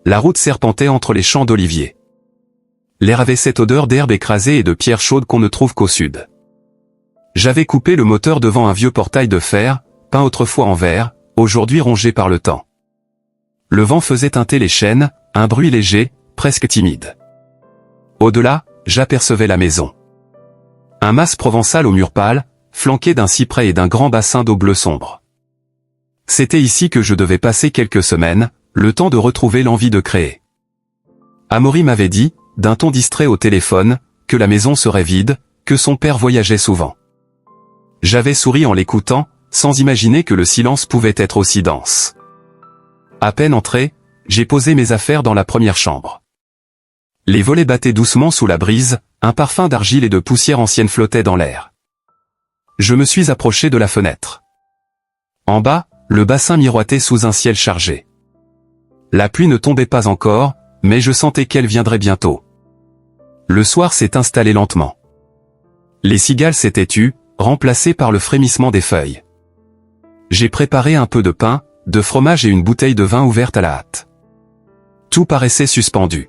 La route serpentait entre les champs d'oliviers. L'air avait cette odeur d'herbe écrasée et de pierres chaudes qu'on ne trouve qu'au sud. J'avais coupé le moteur devant un vieux portail de fer, peint autrefois en verre, aujourd'hui rongé par le temps. Le vent faisait teinter les chênes, un bruit léger, presque timide. Au-delà, j'apercevais la maison. Un mas provençal aux murs pâles, flanqué d'un cyprès et d'un grand bassin d'eau bleu sombre. C'était ici que je devais passer quelques semaines, le temps de retrouver l'envie de créer. Amaury m'avait dit, d'un ton distrait au téléphone, que la maison serait vide, que son père voyageait souvent. J'avais souri en l'écoutant, sans imaginer que le silence pouvait être aussi dense. À peine entré, j'ai posé mes affaires dans la première chambre. Les volets battaient doucement sous la brise, un parfum d'argile et de poussière ancienne flottait dans l'air. Je me suis approché de la fenêtre. En bas, le bassin miroitait sous un ciel chargé. La pluie ne tombait pas encore, mais je sentais qu'elle viendrait bientôt. Le soir s'est installé lentement. Les cigales s'étaient tues, remplacées par le frémissement des feuilles. J'ai préparé un peu de pain, de fromage et une bouteille de vin ouverte à la hâte. Tout paraissait suspendu.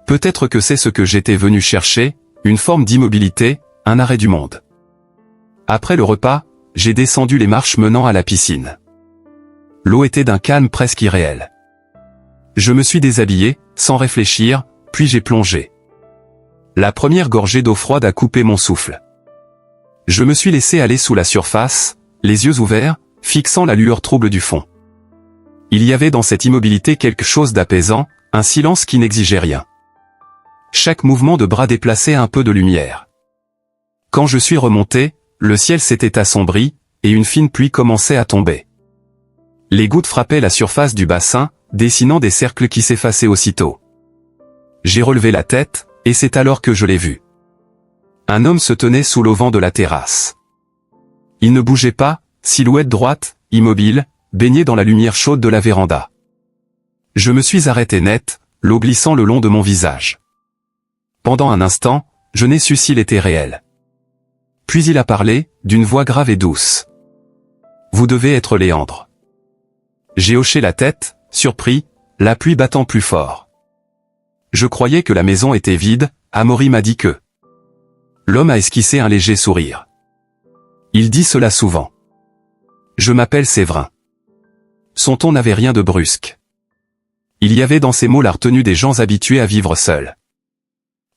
Peut-être que c'est ce que j'étais venu chercher, une forme d'immobilité, un arrêt du monde. Après le repas, j'ai descendu les marches menant à la piscine. L'eau était d'un calme presque irréel. Je me suis déshabillé, sans réfléchir, puis j'ai plongé. La première gorgée d'eau froide a coupé mon souffle. Je me suis laissé aller sous la surface, les yeux ouverts, fixant la lueur trouble du fond. Il y avait dans cette immobilité quelque chose d'apaisant, un silence qui n'exigeait rien. Chaque mouvement de bras déplaçait un peu de lumière. Quand je suis remonté, le ciel s'était assombri, et une fine pluie commençait à tomber. Les gouttes frappaient la surface du bassin, dessinant des cercles qui s'effaçaient aussitôt. J'ai relevé la tête, et c'est alors que je l'ai vu. Un homme se tenait sous l'auvent de la terrasse. Il ne bougeait pas, silhouette droite, immobile, baigné dans la lumière chaude de la véranda. Je me suis arrêté net, l'eau glissant le long de mon visage. Pendant un instant, je n'ai su s'il était réel. Puis il a parlé, d'une voix grave et douce. « Vous devez être Léandre. » J'ai hoché la tête, surpris, la pluie battant plus fort. Je croyais que la maison était vide, Amaury m'a dit que... L'homme a esquissé un léger sourire. Il dit cela souvent. Je m'appelle Séverin. Son ton n'avait rien de brusque. Il y avait dans ses mots la retenue des gens habitués à vivre seuls.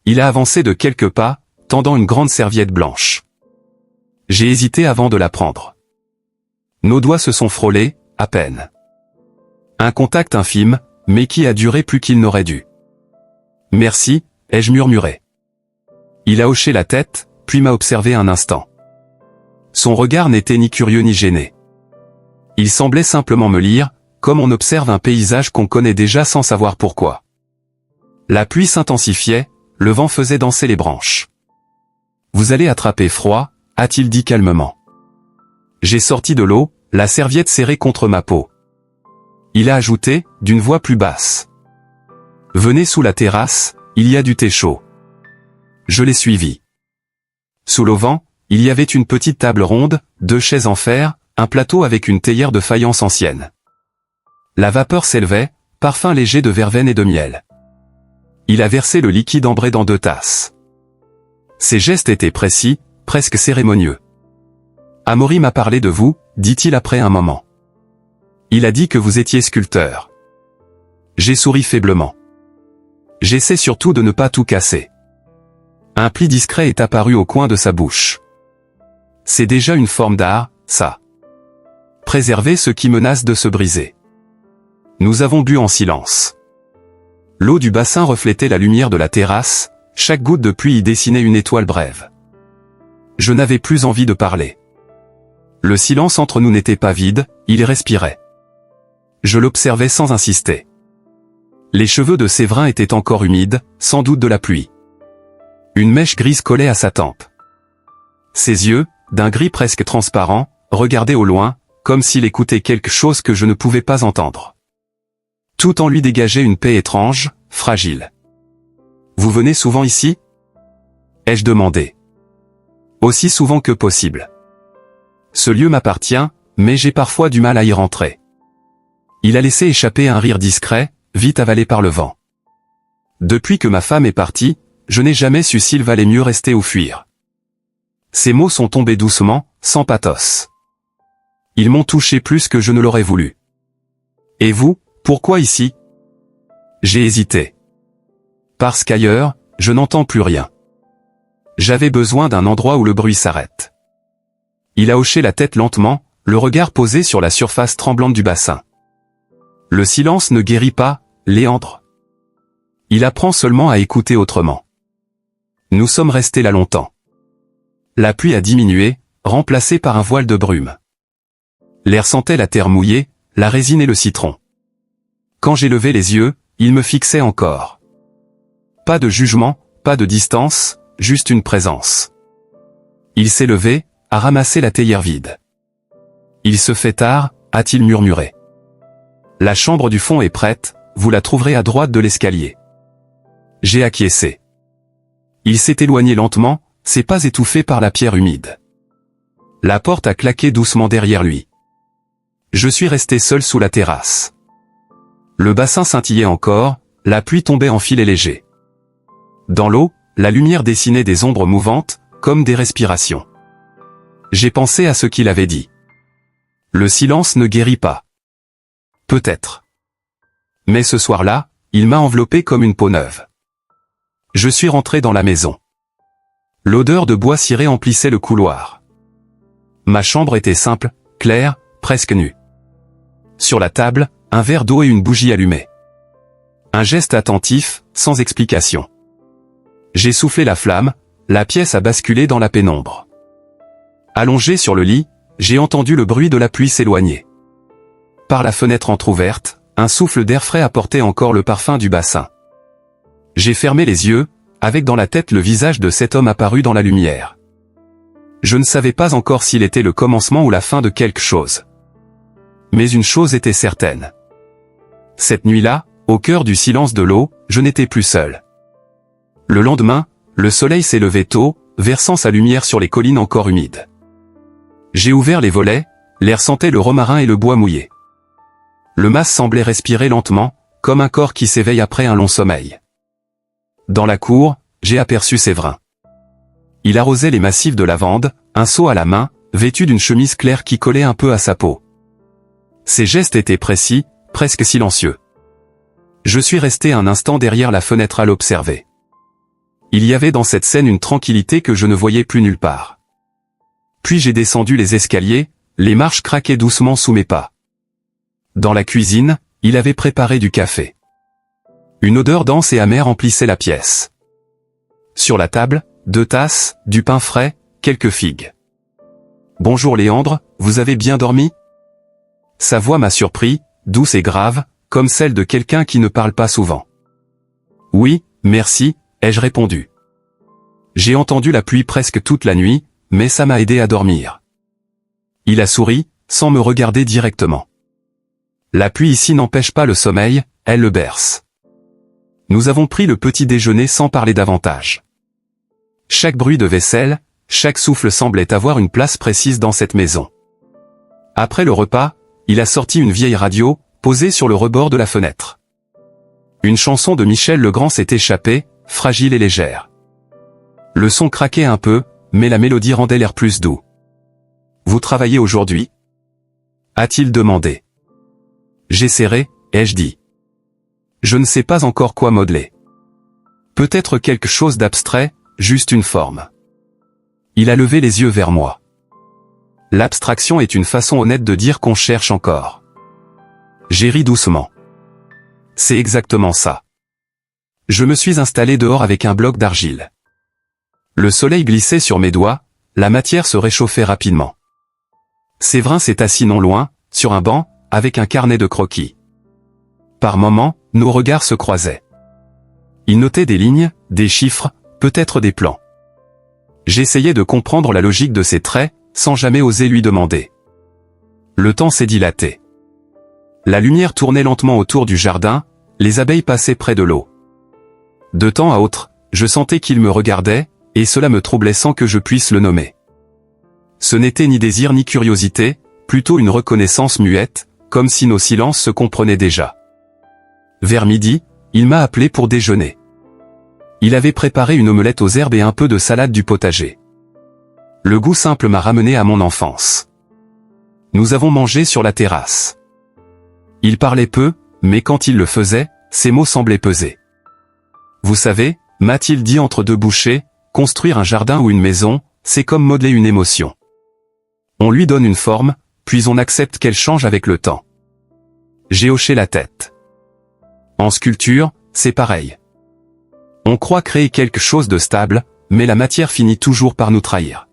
Il a avancé de quelques pas, tendant une grande serviette blanche. J'ai hésité avant de la prendre. Nos doigts se sont frôlés, à peine. Un contact infime, mais qui a duré plus qu'il n'aurait dû. « Merci », ai-je murmuré. Il a hoché la tête, puis m'a observé un instant. Son regard n'était ni curieux ni gêné. Il semblait simplement me lire, comme on observe un paysage qu'on connaît déjà sans savoir pourquoi. La pluie s'intensifiait, le vent faisait danser les branches. « Vous allez attraper froid », a-t-il dit calmement. J'ai sorti de l'eau, la serviette serrée contre ma peau. Il a ajouté, d'une voix plus basse. « Venez sous la terrasse, il y a du thé chaud. » Je l'ai suivi. Sous l'auvent, il y avait une petite table ronde, 2 chaises en fer, un plateau avec une théière de faïence ancienne. La vapeur s'élevait, parfum léger de verveine et de miel. Il a versé le liquide ambré dans 2 tasses. Ses gestes étaient précis, presque cérémonieux. « Amaury m'a parlé de vous », dit-il après un moment. « Il a dit que vous étiez sculpteur. » J'ai souri faiblement. J'essaie surtout de ne pas tout casser. Un pli discret est apparu au coin de sa bouche. C'est déjà une forme d'art, ça. Préserver ce qui menace de se briser. Nous avons bu en silence. L'eau du bassin reflétait la lumière de la terrasse, chaque goutte de pluie y dessinait une étoile brève. Je n'avais plus envie de parler. Le silence entre nous n'était pas vide, il respirait. Je l'observais sans insister. Les cheveux de Séverin étaient encore humides, sans doute de la pluie. Une mèche grise collait à sa tempe. Ses yeux, d'un gris presque transparent, regardaient au loin, comme s'il écoutait quelque chose que je ne pouvais pas entendre. Tout en lui dégageait une paix étrange, fragile. « Vous venez souvent ici » ai-je demandé. « Aussi souvent que possible. Ce lieu m'appartient, mais j'ai parfois du mal à y rentrer. » Il a laissé échapper un rire discret, vite avalé par le vent. Depuis que ma femme est partie, je n'ai jamais su s'il valait mieux rester ou fuir. Ces mots sont tombés doucement, sans pathos. Ils m'ont touché plus que je ne l'aurais voulu. Et vous, pourquoi ici? J'ai hésité. Parce qu'ailleurs, je n'entends plus rien. J'avais besoin d'un endroit où le bruit s'arrête. Il a hoché la tête lentement, le regard posé sur la surface tremblante du bassin. Le silence ne guérit pas, Léandre. Il apprend seulement à écouter autrement. Nous sommes restés là longtemps. La pluie a diminué, remplacée par un voile de brume. L'air sentait la terre mouillée, la résine et le citron. Quand j'ai levé les yeux, il me fixait encore. Pas de jugement, pas de distance, juste une présence. Il s'est levé, a ramassé la théière vide. Il se fait tard, a-t-il murmuré. La chambre du fond est prête, vous la trouverez à droite de l'escalier. J'ai acquiescé. Il s'est éloigné lentement, ses pas étouffés par la pierre humide. La porte a claqué doucement derrière lui. Je suis resté seul sous la terrasse. Le bassin scintillait encore, la pluie tombait en filets légers. Dans l'eau, la lumière dessinait des ombres mouvantes, comme des respirations. J'ai pensé à ce qu'il avait dit. Le silence ne guérit pas. Peut-être. Mais ce soir-là, il m'a enveloppé comme une peau neuve. Je suis rentré dans la maison. L'odeur de bois ciré emplissait le couloir. Ma chambre était simple, claire, presque nue. Sur la table, un verre d'eau et une bougie allumée. Un geste attentif, sans explication. J'ai soufflé la flamme, la pièce a basculé dans la pénombre. Allongé sur le lit, j'ai entendu le bruit de la pluie s'éloigner. Par la fenêtre entr'ouverte, un souffle d'air frais apportait encore le parfum du bassin. J'ai fermé les yeux, avec dans la tête le visage de cet homme apparu dans la lumière. Je ne savais pas encore s'il était le commencement ou la fin de quelque chose. Mais une chose était certaine. Cette nuit-là, au cœur du silence de l'eau, je n'étais plus seul. Le lendemain, le soleil s'est levé tôt, versant sa lumière sur les collines encore humides. J'ai ouvert les volets, l'air sentait le romarin et le bois mouillé. Le mas semblait respirer lentement, comme un corps qui s'éveille après un long sommeil. Dans la cour, j'ai aperçu Séverin. Il arrosait les massifs de lavande, un seau à la main, vêtu d'une chemise claire qui collait un peu à sa peau. Ses gestes étaient précis, presque silencieux. Je suis resté un instant derrière la fenêtre à l'observer. Il y avait dans cette scène une tranquillité que je ne voyais plus nulle part. Puis j'ai descendu les escaliers, les marches craquaient doucement sous mes pas. Dans la cuisine, il avait préparé du café. Une odeur dense et amère emplissait la pièce. Sur la table, 2 tasses, du pain frais, quelques figues. « Bonjour Léandre, vous avez bien dormi ?» Sa voix m'a surpris, douce et grave, comme celle de quelqu'un qui ne parle pas souvent. « Oui, merci », ai-je répondu. J'ai entendu la pluie presque toute la nuit, mais ça m'a aidé à dormir. Il a souri, sans me regarder directement. La pluie ici n'empêche pas le sommeil, elle le berce. Nous avons pris le petit déjeuner sans parler davantage. Chaque bruit de vaisselle, chaque souffle semblait avoir une place précise dans cette maison. Après le repas, il a sorti une vieille radio, posée sur le rebord de la fenêtre. Une chanson de Michel Legrand s'est échappée, fragile et légère. Le son craquait un peu, mais la mélodie rendait l'air plus doux. « Vous travaillez aujourd'hui » a-t-il demandé. J'ai serré, ai-je dit. Je ne sais pas encore quoi modeler. Peut-être quelque chose d'abstrait, juste une forme. Il a levé les yeux vers moi. L'abstraction est une façon honnête de dire qu'on cherche encore. J'ai ri doucement. C'est exactement ça. Je me suis installé dehors avec un bloc d'argile. Le soleil glissait sur mes doigts, la matière se réchauffait rapidement. Séverin s'est assis non loin, sur un banc, avec un carnet de croquis. Par moments, nos regards se croisaient. Il notait des lignes, des chiffres, peut-être des plans. J'essayais de comprendre la logique de ses traits, sans jamais oser lui demander. Le temps s'est dilaté. La lumière tournait lentement autour du jardin, les abeilles passaient près de l'eau. De temps à autre, je sentais qu'il me regardait, et cela me troublait sans que je puisse le nommer. Ce n'était ni désir ni curiosité, plutôt une reconnaissance muette, comme si nos silences se comprenaient déjà. Vers midi, il m'a appelé pour déjeuner. Il avait préparé une omelette aux herbes et un peu de salade du potager. Le goût simple m'a ramené à mon enfance. Nous avons mangé sur la terrasse. Il parlait peu, mais quand il le faisait, ses mots semblaient peser. Vous savez, m'a-t-il dit entre deux bouchées, construire un jardin ou une maison, c'est comme modeler une émotion. On lui donne une forme, puis on accepte qu'elle change avec le temps. J'ai hoché la tête. En sculpture, c'est pareil. On croit créer quelque chose de stable, mais la matière finit toujours par nous trahir.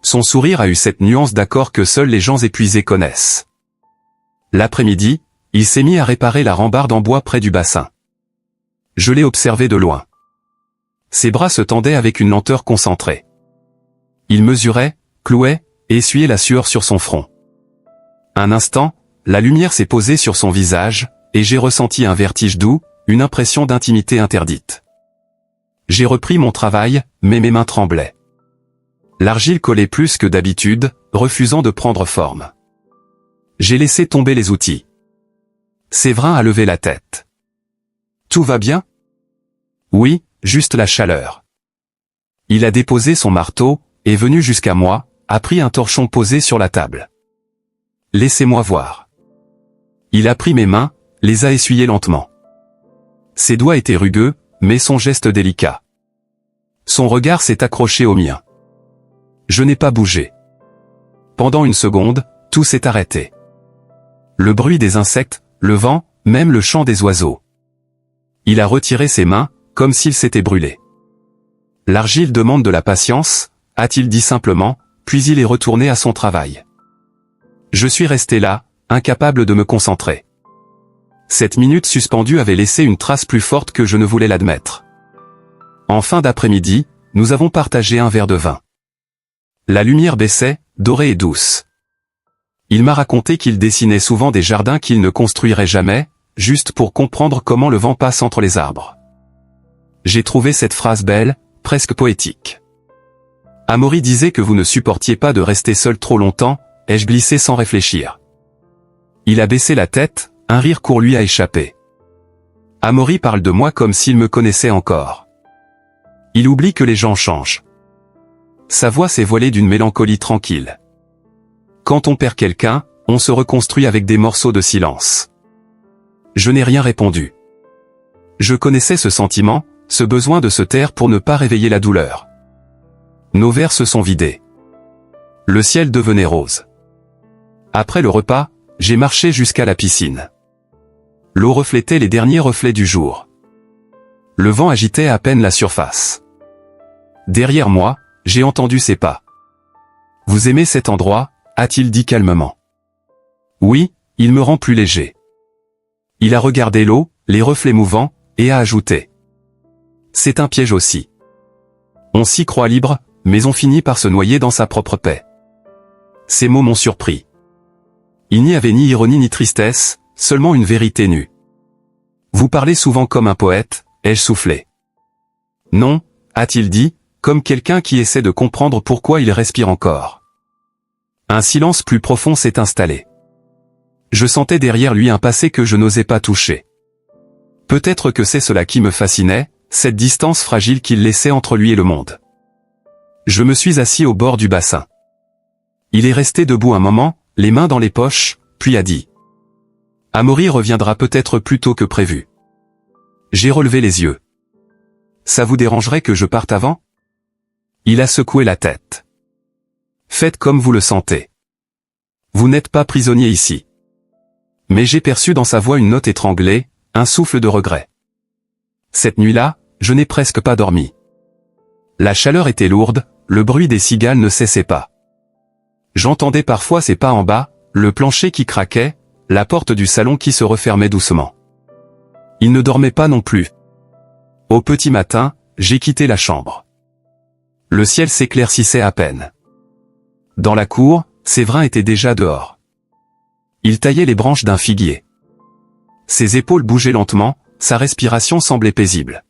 Son sourire a eu cette nuance d'accord que seuls les gens épuisés connaissent. L'après-midi, il s'est mis à réparer la rambarde en bois près du bassin. Je l'ai observé de loin. Ses bras se tendaient avec une lenteur concentrée. Il mesurait, clouait, et essuyait la sueur sur son front. Un instant, la lumière s'est posée sur son visage, et j'ai ressenti un vertige doux, une impression d'intimité interdite. J'ai repris mon travail, mais mes mains tremblaient. L'argile collait plus que d'habitude, refusant de prendre forme. J'ai laissé tomber les outils. Séverin a levé la tête. Tout va bien? Oui, juste la chaleur. Il a déposé son marteau, est venu jusqu'à moi, a pris un torchon posé sur la table. Laissez-moi voir. Il a pris mes mains, les a essuyées lentement. Ses doigts étaient rugueux, mais son geste délicat. Son regard s'est accroché au mien. Je n'ai pas bougé. Pendant une seconde, tout s'est arrêté. Le bruit des insectes, le vent, même le chant des oiseaux. Il a retiré ses mains, comme s'il s'était brûlé. L'argile demande de la patience, a-t-il dit simplement, puis il est retourné à son travail. Je suis resté là, incapable de me concentrer. Cette minute suspendue avait laissé une trace plus forte que je ne voulais l'admettre. En fin d'après-midi, nous avons partagé un verre de vin. La lumière baissait, dorée et douce. Il m'a raconté qu'il dessinait souvent des jardins qu'il ne construirait jamais, juste pour comprendre comment le vent passe entre les arbres. J'ai trouvé cette phrase belle, presque poétique. Amaury disait que vous ne supportiez pas de rester seul trop longtemps, ai-je glissé sans réfléchir. Il a baissé la tête, un rire court lui a échappé. Amaury parle de moi comme s'il me connaissait encore. Il oublie que les gens changent. Sa voix s'est voilée d'une mélancolie tranquille. Quand on perd quelqu'un, on se reconstruit avec des morceaux de silence. Je n'ai rien répondu. Je connaissais ce sentiment, ce besoin de se taire pour ne pas réveiller la douleur. Nos verres se sont vidés. Le ciel devenait rose. Après le repas, j'ai marché jusqu'à la piscine. L'eau reflétait les derniers reflets du jour. Le vent agitait à peine la surface. Derrière moi, j'ai entendu ses pas. « Vous aimez cet endroit ?» a-t-il dit calmement. « Oui, il me rend plus léger. » Il a regardé l'eau, les reflets mouvants, et a ajouté. « C'est un piège aussi. On s'y croit libre, mais on finit par se noyer dans sa propre paix. » Ces mots m'ont surpris. Il n'y avait ni ironie ni tristesse, seulement une vérité nue. « Vous parlez souvent comme un poète », ai-je soufflé. « Non », a-t-il dit, comme quelqu'un qui essaie de comprendre pourquoi il respire encore. Un silence plus profond s'est installé. Je sentais derrière lui un passé que je n'osais pas toucher. Peut-être que c'est cela qui me fascinait, cette distance fragile qu'il laissait entre lui et le monde. Je me suis assis au bord du bassin. Il est resté debout un moment, les mains dans les poches, puis a dit. Amaury reviendra peut-être plus tôt que prévu. J'ai relevé les yeux. Ça vous dérangerait que je parte avant ? Il a secoué la tête. Faites comme vous le sentez. Vous n'êtes pas prisonnier ici. Mais j'ai perçu dans sa voix une note étranglée, un souffle de regret. Cette nuit-là, je n'ai presque pas dormi. La chaleur était lourde, le bruit des cigales ne cessait pas. J'entendais parfois ses pas en bas, le plancher qui craquait, la porte du salon qui se refermait doucement. Il ne dormait pas non plus. Au petit matin, j'ai quitté la chambre. Le ciel s'éclaircissait à peine. Dans la cour, Séverin était déjà dehors. Il taillait les branches d'un figuier. Ses épaules bougeaient lentement, sa respiration semblait paisible.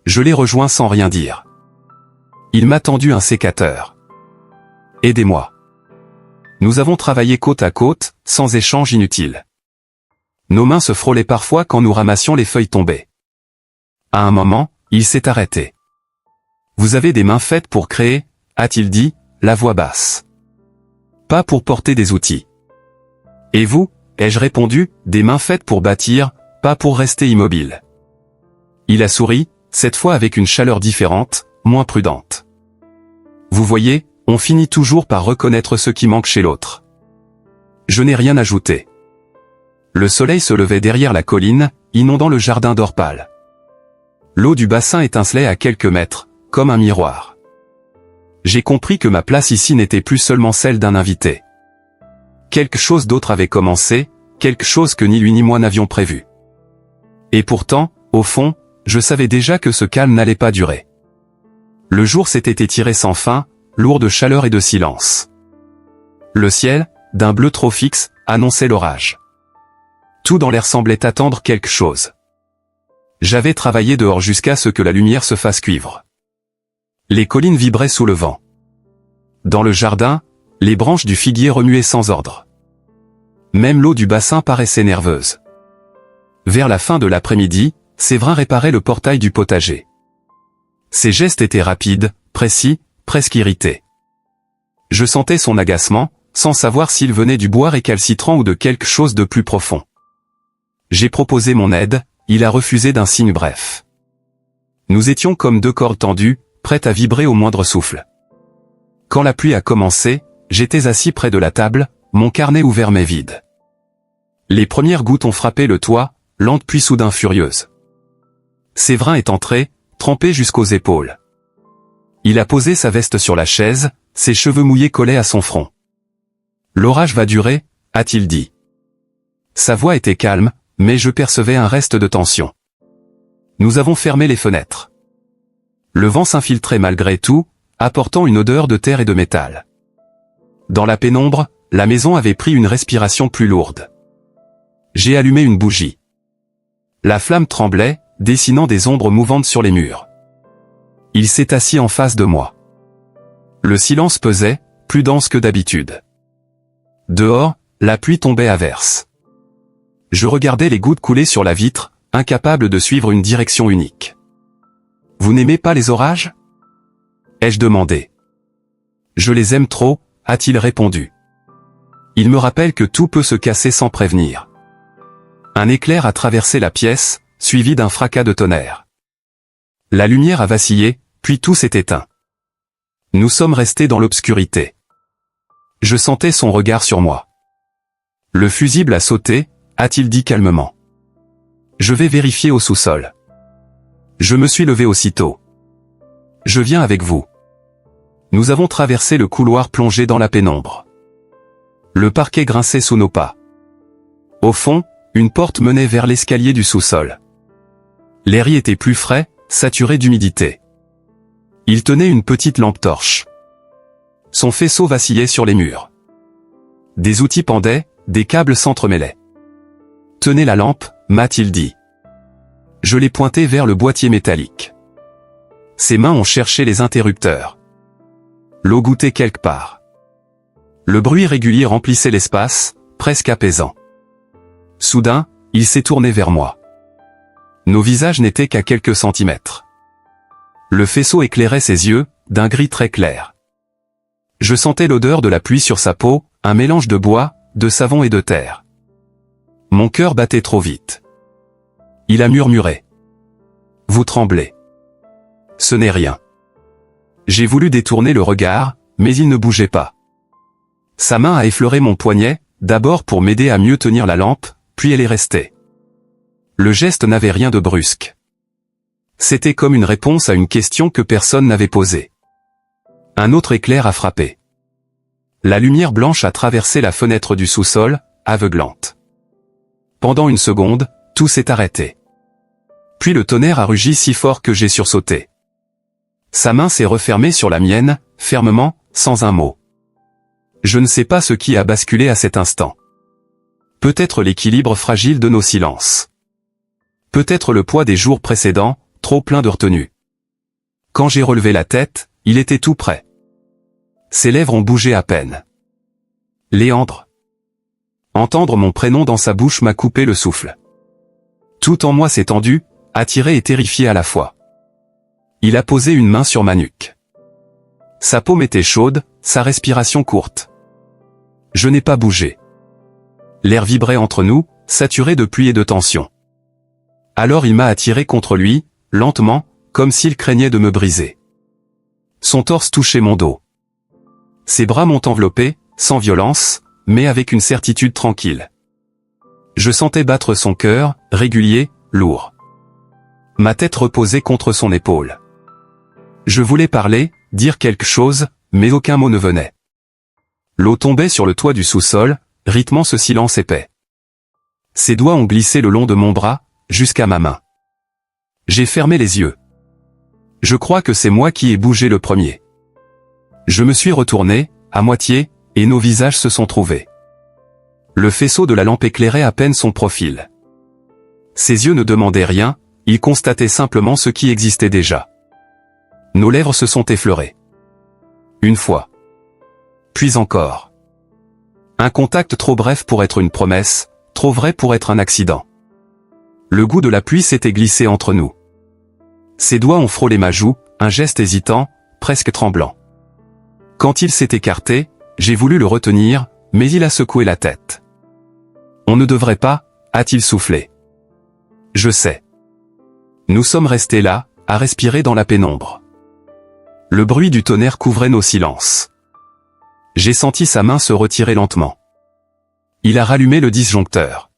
Je l'ai rejoint sans rien dire. Il m'a tendu un sécateur. Aidez-moi. Nous avons travaillé côte à côte, sans échange inutile. Nos mains se frôlaient parfois quand nous ramassions les feuilles tombées. À un moment, il s'est arrêté. « Vous avez des mains faites pour créer » a-t-il dit, la voix basse. « Pas pour porter des outils. »« Et vous » ai-je répondu, « des mains faites pour bâtir, pas pour rester immobile. » Il a souri, cette fois avec une chaleur différente, moins prudente. Vous voyez, on finit toujours par reconnaître ce qui manque chez l'autre. Je n'ai rien ajouté. Le soleil se levait derrière la colline, inondant le jardin d'or pâle. L'eau du bassin étincelait à quelques mètres, comme un miroir. J'ai compris que ma place ici n'était plus seulement celle d'un invité. Quelque chose d'autre avait commencé, quelque chose que ni lui ni moi n'avions prévu. Et pourtant, au fond, je savais déjà que ce calme n'allait pas durer. Le jour s'était étiré sans fin, lourd de chaleur et de silence. Le ciel, d'un bleu trop fixe, annonçait l'orage. Tout dans l'air semblait attendre quelque chose. J'avais travaillé dehors jusqu'à ce que la lumière se fasse cuivre. Les collines vibraient sous le vent. Dans le jardin, les branches du figuier remuaient sans ordre. Même l'eau du bassin paraissait nerveuse. Vers la fin de l'après-midi, Séverin réparait le portail du potager. Ses gestes étaient rapides, précis, presque irrités. Je sentais son agacement, sans savoir s'il venait du bois récalcitrant ou de quelque chose de plus profond. J'ai proposé mon aide, il a refusé d'un signe bref. Nous étions comme deux cordes tendues, prêtes à vibrer au moindre souffle. Quand la pluie a commencé, j'étais assis près de la table, mon carnet ouvert mais vide. Les premières gouttes ont frappé le toit, lentes puis soudain furieuses. Séverin est entré, trempé jusqu'aux épaules. Il a posé sa veste sur la chaise, ses cheveux mouillés collaient à son front. « L'orage va durer » a-t-il dit. Sa voix était calme, mais je percevais un reste de tension. Nous avons fermé les fenêtres. Le vent s'infiltrait malgré tout, apportant une odeur de terre et de métal. Dans la pénombre, la maison avait pris une respiration plus lourde. J'ai allumé une bougie. La flamme tremblait, dessinant des ombres mouvantes sur les murs. Il s'est assis en face de moi. Le silence pesait, plus dense que d'habitude. Dehors, la pluie tombait à verse. Je regardais les gouttes couler sur la vitre, incapable de suivre une direction unique. « Vous n'aimez pas les orages » ai-je demandé. « Je les aime trop » a-t-il répondu. Il me rappelle que tout peut se casser sans prévenir. Un éclair a traversé la pièce, suivi d'un fracas de tonnerre. La lumière a vacillé, puis tout s'est éteint. Nous sommes restés dans l'obscurité. Je sentais son regard sur moi. Le fusible a sauté, a-t-il dit calmement. Je vais vérifier au sous-sol. Je me suis levé aussitôt. Je viens avec vous. Nous avons traversé le couloir plongé dans la pénombre. Le parquet grinçait sous nos pas. Au fond, une porte menait vers l'escalier du sous-sol. L'air y était plus frais, saturé d'humidité. Il tenait une petite lampe torche. Son faisceau vacillait sur les murs. Des outils pendaient, des câbles s'entremêlaient. « Tenez la lampe » m'a-t-il dit. Je l'ai pointé vers le boîtier métallique. Ses mains ont cherché les interrupteurs. L'eau goûtait quelque part. Le bruit régulier remplissait l'espace, presque apaisant. Soudain, il s'est tourné vers moi. Nos visages n'étaient qu'à quelques centimètres. Le faisceau éclairait ses yeux, d'un gris très clair. Je sentais l'odeur de la pluie sur sa peau, un mélange de bois, de savon et de terre. Mon cœur battait trop vite. Il a murmuré. « Vous tremblez. » Ce n'est rien. J'ai voulu détourner le regard, mais il ne bougeait pas. Sa main a effleuré mon poignet, d'abord pour m'aider à mieux tenir la lampe, puis elle est restée. Le geste n'avait rien de brusque. C'était comme une réponse à une question que personne n'avait posée. Un autre éclair a frappé. La lumière blanche a traversé la fenêtre du sous-sol, aveuglante. Pendant une seconde, tout s'est arrêté. Puis le tonnerre a rugi si fort que j'ai sursauté. Sa main s'est refermée sur la mienne, fermement, sans un mot. Je ne sais pas ce qui a basculé à cet instant. Peut-être l'équilibre fragile de nos silences. Peut-être le poids des jours précédents, trop plein de retenue. Quand j'ai relevé la tête, il était tout près. Ses lèvres ont bougé à peine. « Léandre » Entendre mon prénom dans sa bouche m'a coupé le souffle. Tout en moi s'est tendu, attiré et terrifié à la fois. Il a posé une main sur ma nuque. Sa paume était chaude, sa respiration courte. Je n'ai pas bougé. L'air vibrait entre nous, saturé de pluie et de tension. Alors il m'a attiré contre lui, lentement, comme s'il craignait de me briser. Son torse touchait mon dos. Ses bras m'ont enveloppé, sans violence, mais avec une certitude tranquille. Je sentais battre son cœur, régulier, lourd. Ma tête reposait contre son épaule. Je voulais parler, dire quelque chose, mais aucun mot ne venait. L'eau tombait sur le toit du sous-sol, rythmant ce silence épais. Ses doigts ont glissé le long de mon bras, jusqu'à ma main. J'ai fermé les yeux. Je crois que c'est moi qui ai bougé le premier. Je me suis retourné, à moitié, et nos visages se sont trouvés. Le faisceau de la lampe éclairait à peine son profil. Ses yeux ne demandaient rien, ils constataient simplement ce qui existait déjà. Nos lèvres se sont effleurées. Une fois. Puis encore. Un contact trop bref pour être une promesse, trop vrai pour être un accident. Le goût de la pluie s'était glissé entre nous. Ses doigts ont frôlé ma joue, un geste hésitant, presque tremblant. Quand il s'est écarté, j'ai voulu le retenir, mais il a secoué la tête. On ne devrait pas, a-t-il soufflé. Je sais. Nous sommes restés là, à respirer dans la pénombre. Le bruit du tonnerre couvrait nos silences. J'ai senti sa main se retirer lentement. Il a rallumé le disjoncteur.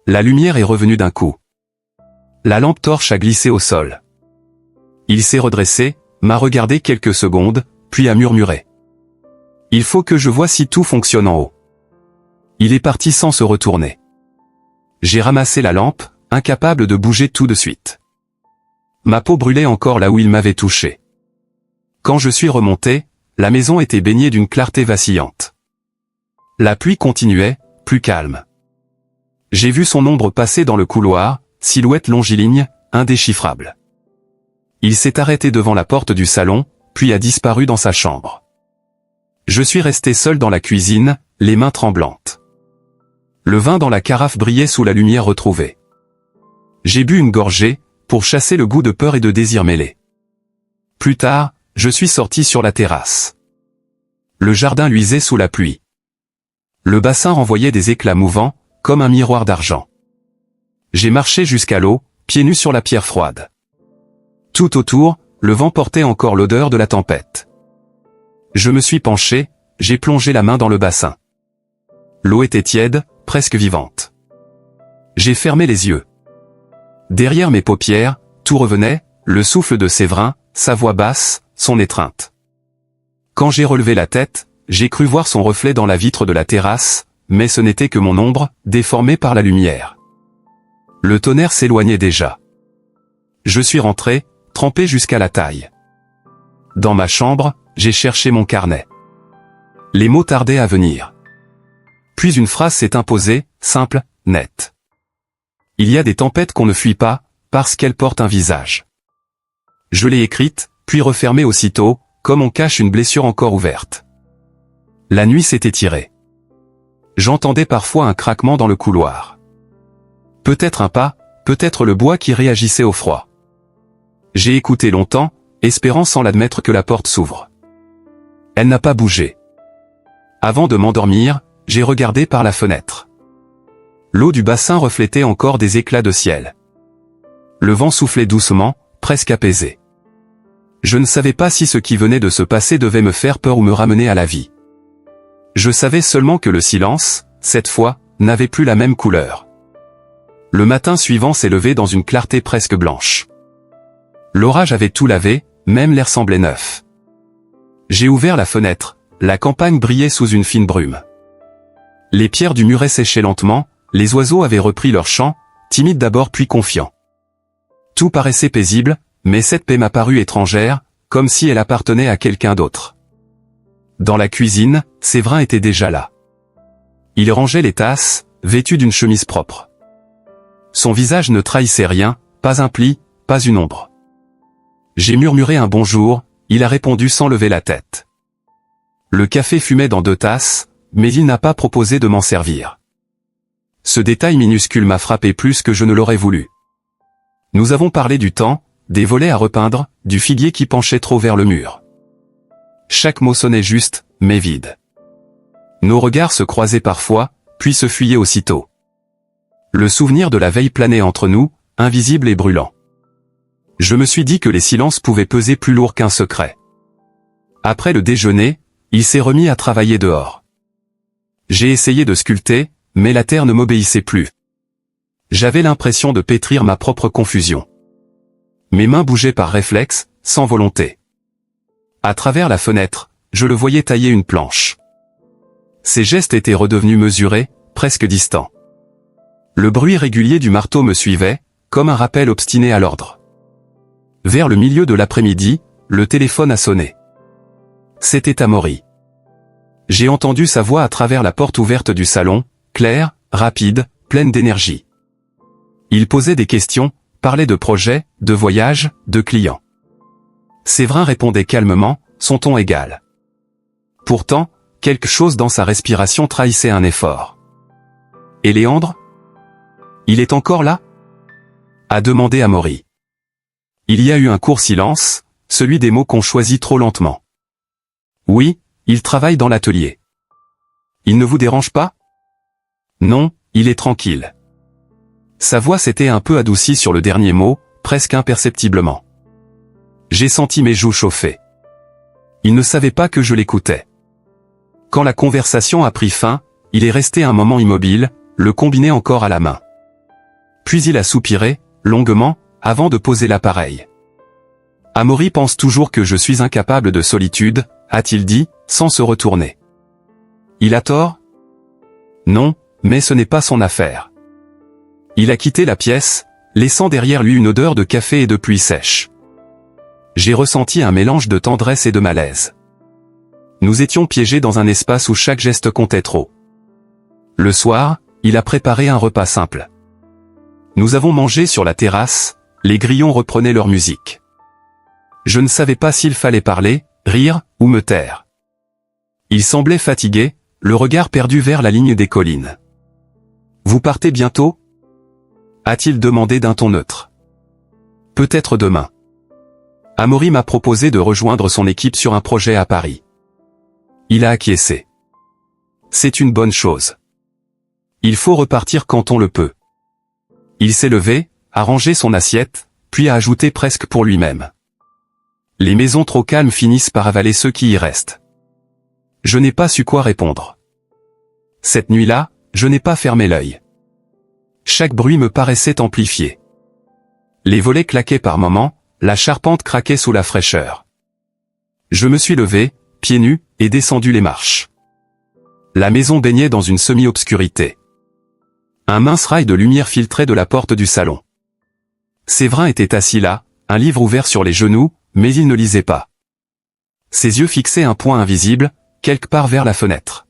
La lumière est revenue d'un coup. La lampe torche a glissé au sol. Il s'est redressé, m'a regardé quelques secondes, puis a murmuré. Il faut que je voie si tout fonctionne en haut. Il est parti sans se retourner. J'ai ramassé la lampe, incapable de bouger tout de suite. Ma peau brûlait encore là où il m'avait touché. Quand je suis remonté, la maison était baignée d'une clarté vacillante. La pluie continuait, plus calme. J'ai vu son ombre passer dans le couloir, silhouette longiligne, indéchiffrable. Il s'est arrêté devant la porte du salon, puis a disparu dans sa chambre. Je suis resté seul dans la cuisine, les mains tremblantes. Le vin dans la carafe brillait sous la lumière retrouvée. J'ai bu une gorgée, pour chasser le goût de peur et de désir mêlés. Plus tard, je suis sorti sur la terrasse. Le jardin luisait sous la pluie. Le bassin renvoyait des éclats mouvants, comme un miroir d'argent. J'ai marché jusqu'à l'eau, pieds nus sur la pierre froide. Tout autour, le vent portait encore l'odeur de la tempête. Je me suis penché, j'ai plongé la main dans le bassin. L'eau était tiède, presque vivante. J'ai fermé les yeux. Derrière mes paupières, tout revenait, le souffle de Séverin, sa voix basse, son étreinte. Quand j'ai relevé la tête, j'ai cru voir son reflet dans la vitre de la terrasse, mais ce n'était que mon ombre, déformée par la lumière. Le tonnerre s'éloignait déjà. Je suis rentré, trempé jusqu'à la taille. Dans ma chambre, j'ai cherché mon carnet. Les mots tardaient à venir. Puis une phrase s'est imposée, simple, nette. Il y a des tempêtes qu'on ne fuit pas, parce qu'elles portent un visage. Je l'ai écrite, puis refermée aussitôt, comme on cache une blessure encore ouverte. La nuit s'est étirée. J'entendais parfois un craquement dans le couloir. Peut-être un pas, peut-être le bois qui réagissait au froid. J'ai écouté longtemps, espérant sans l'admettre que la porte s'ouvre. Elle n'a pas bougé. Avant de m'endormir, j'ai regardé par la fenêtre. L'eau du bassin reflétait encore des éclats de ciel. Le vent soufflait doucement, presque apaisé. Je ne savais pas si ce qui venait de se passer devait me faire peur ou me ramener à la vie. Je savais seulement que le silence, cette fois, n'avait plus la même couleur. Le matin suivant s'est levé dans une clarté presque blanche. L'orage avait tout lavé, même l'air semblait neuf. J'ai ouvert la fenêtre, la campagne brillait sous une fine brume. Les pierres du muret séchaient lentement, les oiseaux avaient repris leur chant, timides d'abord puis confiants. Tout paraissait paisible, mais cette paix m'a paru étrangère, comme si elle appartenait à quelqu'un d'autre. Dans la cuisine, Séverin était déjà là. Il rangeait les tasses, vêtu d'une chemise propre. Son visage ne trahissait rien, pas un pli, pas une ombre. J'ai murmuré un bonjour, il a répondu sans lever la tête. Le café fumait dans 2 tasses, mais il n'a pas proposé de m'en servir. Ce détail minuscule m'a frappé plus que je ne l'aurais voulu. Nous avons parlé du temps, des volets à repeindre, du figuier qui penchait trop vers le mur. Chaque mot sonnait juste, mais vide. Nos regards se croisaient parfois, puis se fuyaient aussitôt. Le souvenir de la veille planait entre nous, invisible et brûlant. Je me suis dit que les silences pouvaient peser plus lourd qu'un secret. Après le déjeuner, il s'est remis à travailler dehors. J'ai essayé de sculpter, mais la terre ne m'obéissait plus. J'avais l'impression de pétrir ma propre confusion. Mes mains bougeaient par réflexe, sans volonté. À travers la fenêtre, je le voyais tailler une planche. Ses gestes étaient redevenus mesurés, presque distants. Le bruit régulier du marteau me suivait, comme un rappel obstiné à l'ordre. Vers le milieu de l'après-midi, le téléphone a sonné. C'était Amaury. J'ai entendu sa voix à travers la porte ouverte du salon, claire, rapide, pleine d'énergie. Il posait des questions, parlait de projets, de voyages, de clients. Séverin répondait calmement, son ton égal. Pourtant, quelque chose dans sa respiration trahissait un effort. « Et Léandre ? Il est encore là ?» a demandé Amaury. Il y a eu un court silence, celui des mots qu'on choisit trop lentement. « Oui, il travaille dans l'atelier. »« Il ne vous dérange pas ? » ?»« Non, il est tranquille. » Sa voix s'était un peu adoucie sur le dernier mot, presque imperceptiblement. J'ai senti mes joues chauffer. Il ne savait pas que je l'écoutais. Quand la conversation a pris fin, il est resté un moment immobile, le combiné encore à la main. Puis il a soupiré, longuement, avant de poser l'appareil. « Amaury pense toujours que je suis incapable de solitude, » a-t-il dit, sans se retourner. Il a tort ? Non, mais ce n'est pas son affaire. Il a quitté la pièce, laissant derrière lui une odeur de café et de pluie sèche. J'ai ressenti un mélange de tendresse et de malaise. Nous étions piégés dans un espace où chaque geste comptait trop. Le soir, il a préparé un repas simple. Nous avons mangé sur la terrasse, les grillons reprenaient leur musique. Je ne savais pas s'il fallait parler, rire, ou me taire. Il semblait fatigué, le regard perdu vers la ligne des collines. « Vous partez bientôt ? » a-t-il demandé d'un ton neutre. « Peut-être demain. » Amaury m'a proposé de rejoindre son équipe sur un projet à Paris. Il a acquiescé. C'est une bonne chose. Il faut repartir quand on le peut. Il s'est levé, a rangé son assiette, puis a ajouté presque pour lui-même. Les maisons trop calmes finissent par avaler ceux qui y restent. Je n'ai pas su quoi répondre. Cette nuit-là, je n'ai pas fermé l'œil. Chaque bruit me paraissait amplifié. Les volets claquaient par moments, la charpente craquait sous la fraîcheur. Je me suis levé, pieds nus, et descendu les marches. La maison baignait dans une semi-obscurité. Un mince rail de lumière filtrait de la porte du salon. Séverin était assis là, un livre ouvert sur les genoux, mais il ne lisait pas. Ses yeux fixaient un point invisible, quelque part vers la fenêtre.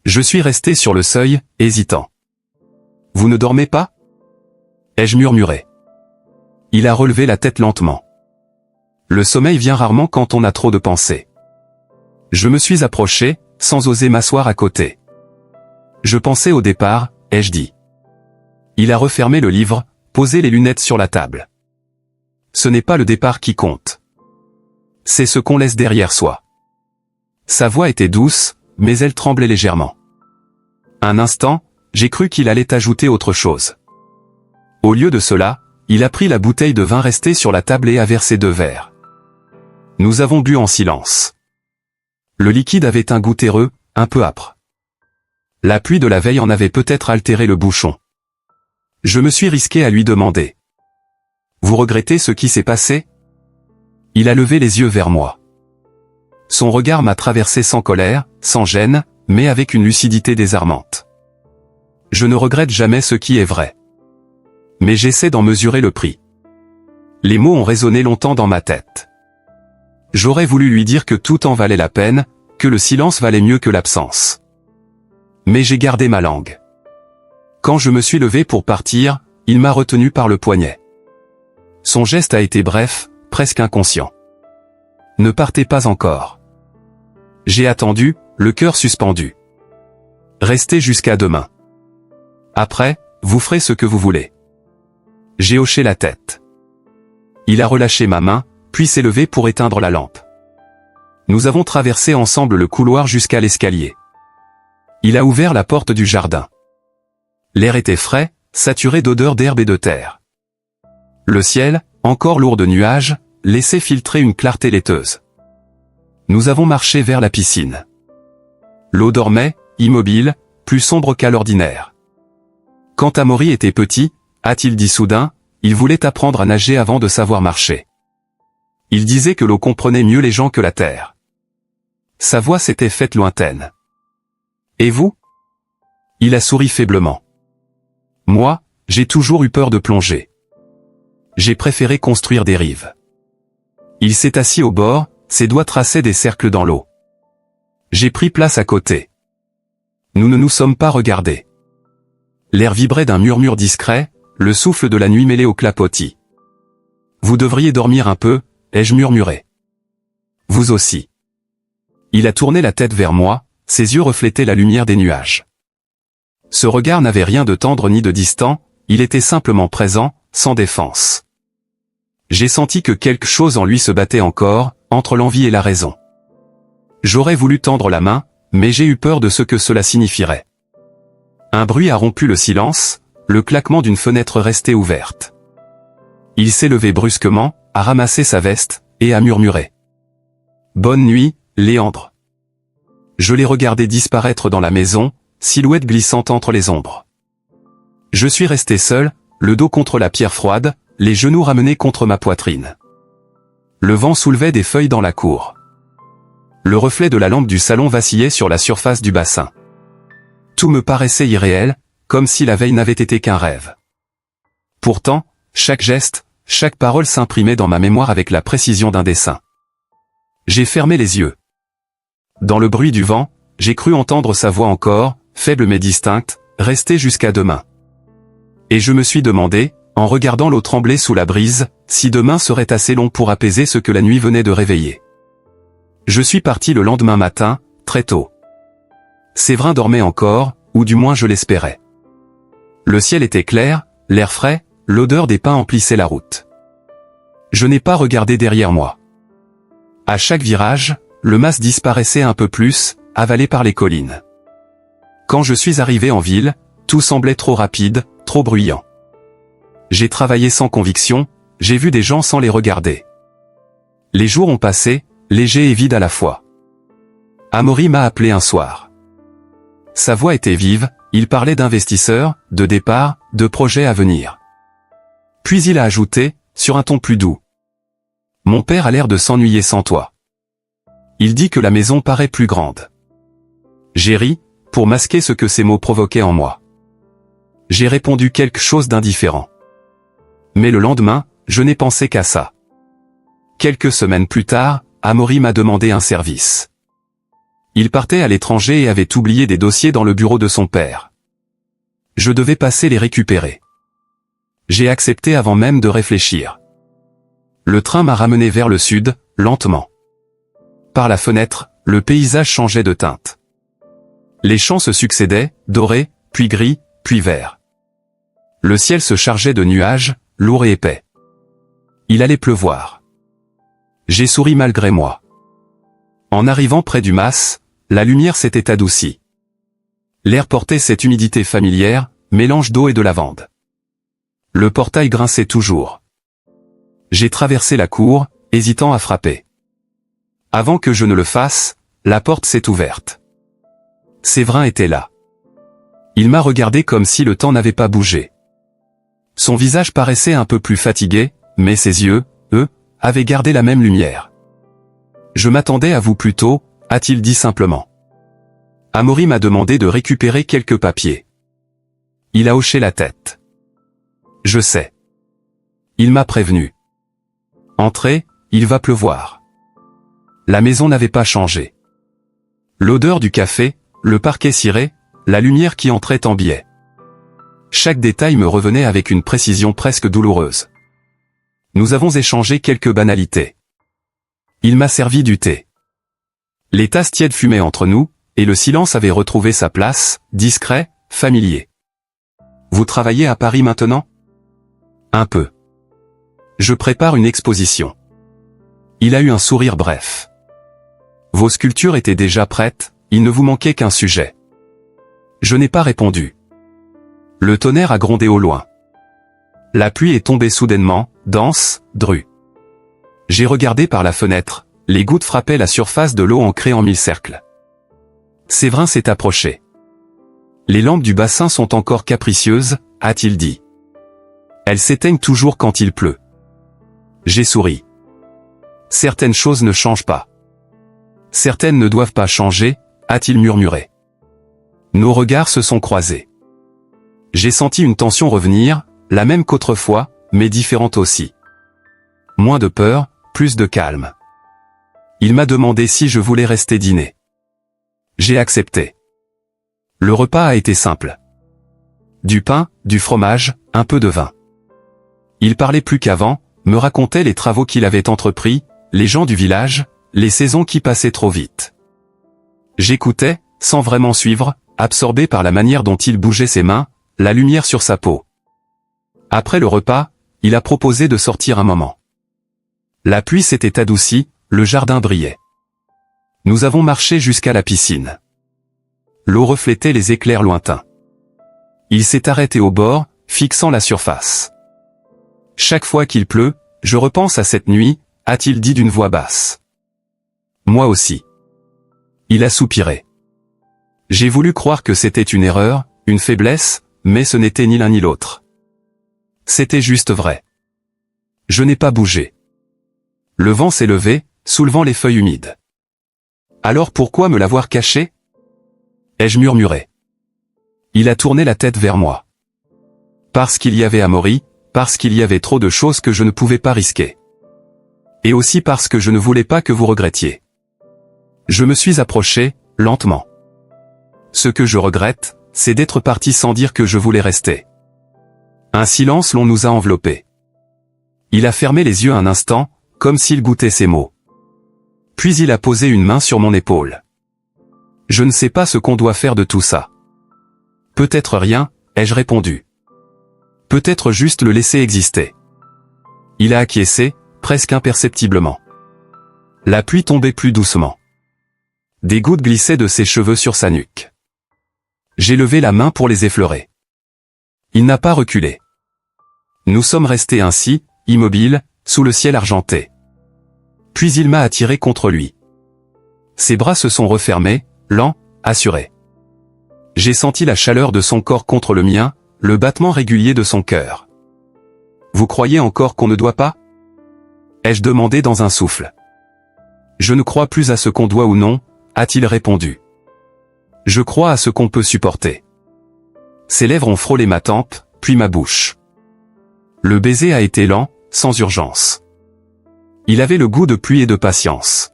Je suis resté sur le seuil, hésitant. « Vous ne dormez pas ?» ai-je murmuré. Il a relevé la tête lentement. Le sommeil vient rarement quand on a trop de pensées. Je me suis approché, sans oser m'asseoir à côté. Je pensais au départ, ai-je dit. Il a refermé le livre, posé les lunettes sur la table. Ce n'est pas le départ qui compte. C'est ce qu'on laisse derrière soi. Sa voix était douce, mais elle tremblait légèrement. Un instant, j'ai cru qu'il allait ajouter autre chose. Au lieu de cela, il a pris la bouteille de vin restée sur la table et a versé 2 verres. Nous avons bu en silence. Le liquide avait un goût terreux, un peu âpre. La pluie de la veille en avait peut-être altéré le bouchon. Je me suis risqué à lui demander. « Vous regrettez ce qui s'est passé ?» Il a levé les yeux vers moi. Son regard m'a traversé sans colère, sans gêne, mais avec une lucidité désarmante. Je ne regrette jamais ce qui est vrai. Mais j'essaie d'en mesurer le prix. Les mots ont résonné longtemps dans ma tête. J'aurais voulu lui dire que tout en valait la peine, que le silence valait mieux que l'absence. Mais j'ai gardé ma langue. Quand je me suis levé pour partir, il m'a retenu par le poignet. Son geste a été bref, presque inconscient. « Ne partez pas encore. » J'ai attendu, le cœur suspendu. « Restez jusqu'à demain. » Après, vous ferez ce que vous voulez. J'ai hoché la tête. Il a relâché ma main, puis s'est levé pour éteindre la lampe. Nous avons traversé ensemble le couloir jusqu'à l'escalier. Il a ouvert la porte du jardin. L'air était frais, saturé d'odeurs d'herbe et de terre. Le ciel, encore lourd de nuages, laissait filtrer une clarté laiteuse. Nous avons marché vers la piscine. L'eau dormait, immobile, plus sombre qu'à l'ordinaire. Quand Amaury était petit, a-t-il dit soudain, il voulait apprendre à nager avant de savoir marcher. Il disait que l'eau comprenait mieux les gens que la terre. Sa voix s'était faite lointaine. Et vous? Il a souri faiblement. Moi, j'ai toujours eu peur de plonger. J'ai préféré construire des rives. Il s'est assis au bord, ses doigts traçaient des cercles dans l'eau. J'ai pris place à côté. Nous ne nous sommes pas regardés. L'air vibrait d'un murmure discret, le souffle de la nuit mêlé au clapotis. Vous devriez dormir un peu, ai-je murmuré. Vous aussi. Il a tourné la tête vers moi, ses yeux reflétaient la lumière des nuages. Ce regard n'avait rien de tendre ni de distant, il était simplement présent, sans défense. J'ai senti que quelque chose en lui se battait encore, entre l'envie et la raison. J'aurais voulu tendre la main, mais j'ai eu peur de ce que cela signifierait. Un bruit a rompu le silence, le claquement d'une fenêtre restée ouverte. Il s'est levé brusquement, a ramassé sa veste, et a murmuré. « Bonne nuit, Léandre. » Je l'ai regardé disparaître dans la maison, silhouette glissante entre les ombres. Je suis resté seul, le dos contre la pierre froide, les genoux ramenés contre ma poitrine. Le vent soulevait des feuilles dans la cour. Le reflet de la lampe du salon vacillait sur la surface du bassin. Tout me paraissait irréel, comme si la veille n'avait été qu'un rêve. Pourtant, chaque geste, chaque parole s'imprimait dans ma mémoire avec la précision d'un dessin. J'ai fermé les yeux. Dans le bruit du vent, j'ai cru entendre sa voix encore, faible mais distincte, rester jusqu'à demain. Et je me suis demandé, en regardant l'eau trembler sous la brise, si demain serait assez long pour apaiser ce que la nuit venait de réveiller. Je suis parti le lendemain matin, très tôt. Séverin dormait encore, ou du moins je l'espérais. Le ciel était clair, l'air frais, l'odeur des pins emplissait la route. Je n'ai pas regardé derrière moi. À chaque virage, le mas disparaissait un peu plus, avalé par les collines. Quand je suis arrivé en ville, tout semblait trop rapide, trop bruyant. J'ai travaillé sans conviction, j'ai vu des gens sans les regarder. Les jours ont passé, légers et vides à la fois. Amaury m'a appelé un soir. Sa voix était vive, il parlait d'investisseurs, de départ, de projets à venir. Puis il a ajouté, sur un ton plus doux. Mon père a l'air de s'ennuyer sans toi. Il dit que la maison paraît plus grande. J'ai ri, pour masquer ce que ces mots provoquaient en moi. J'ai répondu quelque chose d'indifférent. Mais le lendemain, je n'ai pensé qu'à ça. Quelques semaines plus tard, Amaury m'a demandé un service. Il partait à l'étranger et avait oublié des dossiers dans le bureau de son père. Je devais passer les récupérer. J'ai accepté avant même de réfléchir. Le train m'a ramené vers le sud, lentement. Par la fenêtre, le paysage changeait de teinte. Les champs se succédaient, dorés, puis gris, puis verts. Le ciel se chargeait de nuages, lourds et épais. Il allait pleuvoir. J'ai souri malgré moi. En arrivant près du mas, la lumière s'était adoucie. L'air portait cette humidité familière, mélange d'eau et de lavande. Le portail grinçait toujours. J'ai traversé la cour, hésitant à frapper. Avant que je ne le fasse, la porte s'est ouverte. Séverin était là. Il m'a regardé comme si le temps n'avait pas bougé. Son visage paraissait un peu plus fatigué, mais ses yeux, eux, avaient gardé la même lumière. « Je m'attendais à vous plus tôt », a-t-il dit simplement. Amaury m'a demandé de récupérer quelques papiers. Il a hoché la tête. « Je sais. » Il m'a prévenu. « Entrez, il va pleuvoir. » La maison n'avait pas changé. L'odeur du café, le parquet ciré, la lumière qui entrait en biais. Chaque détail me revenait avec une précision presque douloureuse. Nous avons échangé quelques banalités. Il m'a servi du thé. Les tasses tièdes fumaient entre nous, et le silence avait retrouvé sa place, discret, familier. Vous travaillez à Paris maintenant? Un peu. Je prépare une exposition. Il a eu un sourire bref. Vos sculptures étaient déjà prêtes, il ne vous manquait qu'un sujet. Je n'ai pas répondu. Le tonnerre a grondé au loin. La pluie est tombée soudainement, dense, drue. J'ai regardé par la fenêtre, les gouttes frappaient la surface de l'eau ancrée en mille cercles. Séverin s'est approché. Les lampes du bassin sont encore capricieuses, a-t-il dit. Elles s'éteignent toujours quand il pleut. J'ai souri. Certaines choses ne changent pas. Certaines ne doivent pas changer, a-t-il murmuré. Nos regards se sont croisés. J'ai senti une tension revenir, la même qu'autrefois, mais différente aussi. Moins de peur, plus de calme. Il m'a demandé si je voulais rester dîner. J'ai accepté. Le repas a été simple. Du pain, du fromage, un peu de vin. Il parlait plus qu'avant, me racontait les travaux qu'il avait entrepris, les gens du village, les saisons qui passaient trop vite. J'écoutais, sans vraiment suivre, absorbé par la manière dont il bougeait ses mains, la lumière sur sa peau. Après le repas, il a proposé de sortir un moment. La pluie s'était adoucie, le jardin brillait. Nous avons marché jusqu'à la piscine. L'eau reflétait les éclairs lointains. Il s'est arrêté au bord, fixant la surface. Chaque fois qu'il pleut, je repense à cette nuit, a-t-il dit d'une voix basse. Moi aussi. Il a soupiré. J'ai voulu croire que c'était une erreur, une faiblesse, mais ce n'était ni l'un ni l'autre. C'était juste vrai. Je n'ai pas bougé. Le vent s'est levé, soulevant les feuilles humides. Alors pourquoi me l'avoir caché? Ai-je murmuré. Il a tourné la tête vers moi. Parce qu'il y avait Amaury, parce qu'il y avait trop de choses que je ne pouvais pas risquer. Et aussi parce que je ne voulais pas que vous regrettiez. Je me suis approché, lentement. Ce que je regrette, c'est d'être parti sans dire que je voulais rester. Un silence long nous a enveloppés. Il a fermé les yeux un instant, comme s'il goûtait ses mots. Puis il a posé une main sur mon épaule. Je ne sais pas ce qu'on doit faire de tout ça. Peut-être rien, ai-je répondu. Peut-être juste le laisser exister. Il a acquiescé, presque imperceptiblement. La pluie tombait plus doucement. Des gouttes glissaient de ses cheveux sur sa nuque. J'ai levé la main pour les effleurer. Il n'a pas reculé. Nous sommes restés ainsi, immobiles, sous le ciel argenté. Puis il m'a attiré contre lui. Ses bras se sont refermés, lents, assurés. J'ai senti la chaleur de son corps contre le mien, le battement régulier de son cœur. Vous croyez encore qu'on ne doit pas? Ai-je demandé dans un souffle. Je ne crois plus à ce qu'on doit ou non, a-t-il répondu. Je crois à ce qu'on peut supporter. Ses lèvres ont frôlé ma tempe, puis ma bouche. Le baiser a été lent, sans urgence. Il avait le goût de pluie et de patience.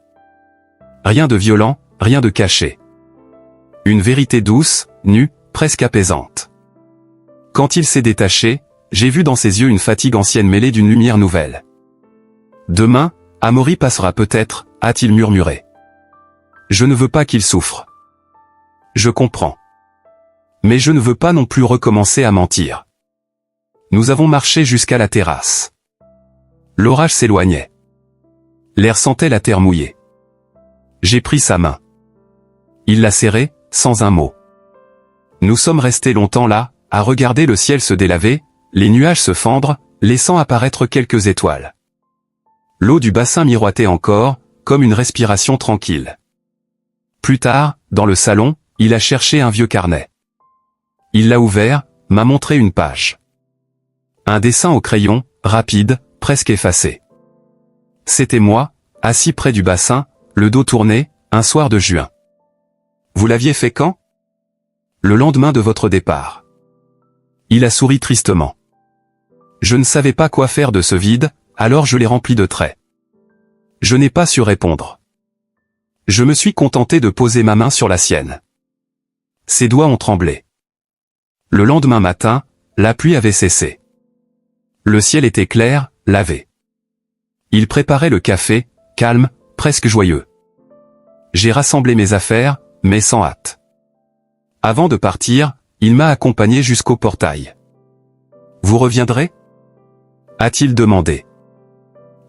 Rien de violent, rien de caché. Une vérité douce, nue, presque apaisante. Quand il s'est détaché, j'ai vu dans ses yeux une fatigue ancienne mêlée d'une lumière nouvelle. Demain, Amaury passera peut-être, a-t-il murmuré. Je ne veux pas qu'il souffre. Je comprends. Mais je ne veux pas non plus recommencer à mentir. Nous avons marché jusqu'à la terrasse. L'orage s'éloignait. L'air sentait la terre mouillée. J'ai pris sa main. Il l'a serrée, sans un mot. Nous sommes restés longtemps là, à regarder le ciel se délaver, les nuages se fendre, laissant apparaître quelques étoiles. L'eau du bassin miroitait encore, comme une respiration tranquille. Plus tard, dans le salon, il a cherché un vieux carnet. Il l'a ouvert, m'a montré une page. Un dessin au crayon, rapide, presque effacé. C'était moi, assis près du bassin, le dos tourné, un soir de juin. Vous l'aviez fait quand? Le lendemain de votre départ. Il a souri tristement. Je ne savais pas quoi faire de ce vide, alors je l'ai rempli de traits. Je n'ai pas su répondre. Je me suis contenté de poser ma main sur la sienne. Ses doigts ont tremblé. Le lendemain matin, la pluie avait cessé. Le ciel était clair, lavé. Il préparait le café, calme, presque joyeux. J'ai rassemblé mes affaires, mais sans hâte. Avant de partir, il m'a accompagné jusqu'au portail. Vous reviendrez? A-t-il demandé.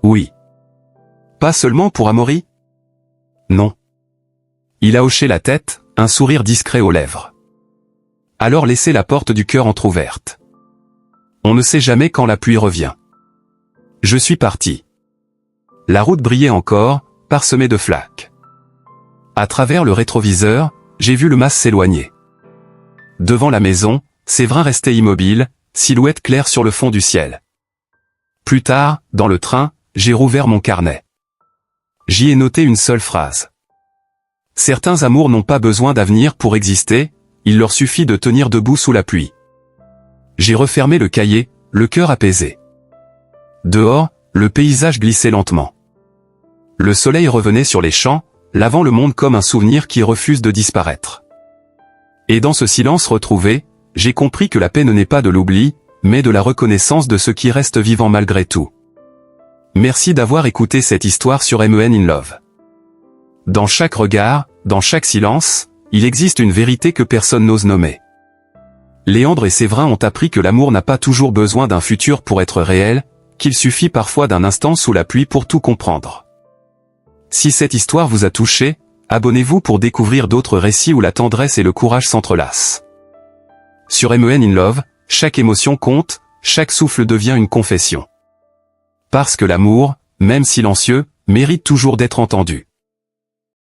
Oui. Pas seulement pour Amaury? Non. Il a hoché la tête, un sourire discret aux lèvres. Alors laissez la porte du cœur entr'ouverte. On ne sait jamais quand la pluie revient. Je suis parti. La route brillait encore, parsemée de flaques. À travers le rétroviseur, j'ai vu le mas s'éloigner. Devant la maison, Séverin restait immobile, silhouette claire sur le fond du ciel. Plus tard, dans le train, j'ai rouvert mon carnet. J'y ai noté une seule phrase. Certains amours n'ont pas besoin d'avenir pour exister, il leur suffit de tenir debout sous la pluie. J'ai refermé le cahier, le cœur apaisé. Dehors, le paysage glissait lentement. Le soleil revenait sur les champs, lavant le monde comme un souvenir qui refuse de disparaître. Et dans ce silence retrouvé, j'ai compris que la paix ne naît pas de l'oubli, mais de la reconnaissance de ce qui reste vivant malgré tout. Merci d'avoir écouté cette histoire sur MEN in Love. Dans chaque regard, dans chaque silence, il existe une vérité que personne n'ose nommer. Léandre et Séverin ont appris que l'amour n'a pas toujours besoin d'un futur pour être réel, qu'il suffit parfois d'un instant sous la pluie pour tout comprendre. Si cette histoire vous a touché, abonnez-vous pour découvrir d'autres récits où la tendresse et le courage s'entrelacent. Sur MEN in Love, chaque émotion compte, chaque souffle devient une confession. Parce que l'amour, même silencieux, mérite toujours d'être entendu.